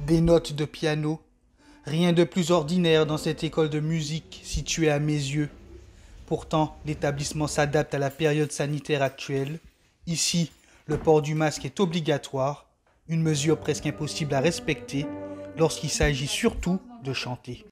Des notes de piano. Rien de plus ordinaire dans cette école de musique située à mes yeux. Pourtant, l'établissement s'adapte à la période sanitaire actuelle. Ici, le port du masque est obligatoire, une mesure presque impossible à respecter lorsqu'il s'agit surtout de chanter.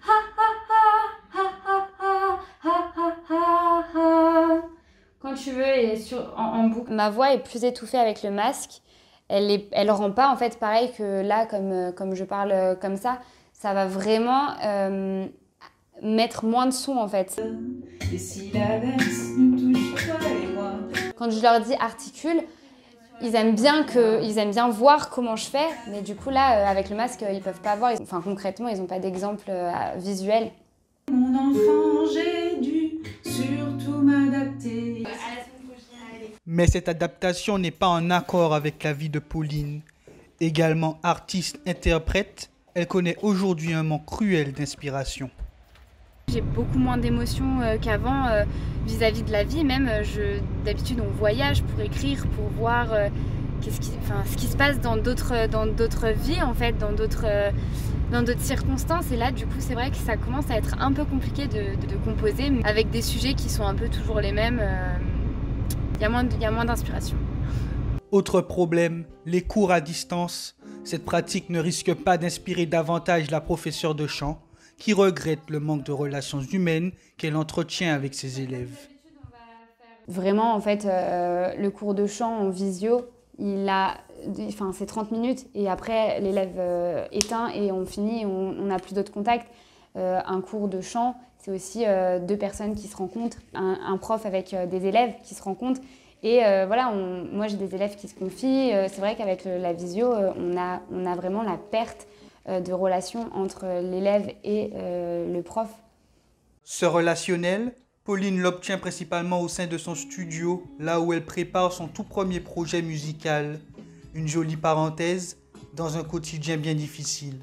Quand tu veux, et en boucle. Ma voix est plus étouffée avec le masque. Elle rend pas en fait pareil que là, comme je parle comme ça. Ça va vraiment mettre moins de son en fait. Et si l'averse nous touche toi et moi. Quand je leur dis articule, ils aiment bien voir comment je fais, mais du coup là, avec le masque, ils peuvent pas voir. Enfin concrètement, ils n'ont pas d'exemple visuel. Mon enfant, j'ai dû surtout m'adapter. Mais cette adaptation n'est pas en accord avec la vie de Pauline. Également artiste-interprète, elle connaît aujourd'hui un manque cruel d'inspiration. J'ai beaucoup moins d'émotions qu'avant vis-à-vis de la vie. Même, d'habitude, on voyage pour écrire, pour voir ce qui se passe dans d'autres vies, en fait, dans d'autres circonstances. Et là, du coup, c'est vrai que ça commence à être un peu compliqué de composer avec des sujets qui sont un peu toujours les mêmes. Il y a moins d'inspiration. Autre problème, les cours à distance. Cette pratique ne risque pas d'inspirer davantage la professeure de chant, qui regrette le manque de relations humaines qu'elle entretient avec ses élèves. Vraiment, en fait, le cours de chant en visio, c'est 30 minutes et après l'élève éteint et on finit, on n'a plus d'autres contacts. Un cours de chant, c'est aussi deux personnes qui se rencontrent, un prof avec des élèves qui se rencontrent. Et voilà, moi j'ai des élèves qui se confient. C'est vrai qu'avec la visio, on a vraiment la perte de relation entre l'élève et le prof. Ce relationnel, Pauline l'obtient principalement au sein de son studio, là où elle prépare son tout premier projet musical. Une jolie parenthèse dans un quotidien bien difficile.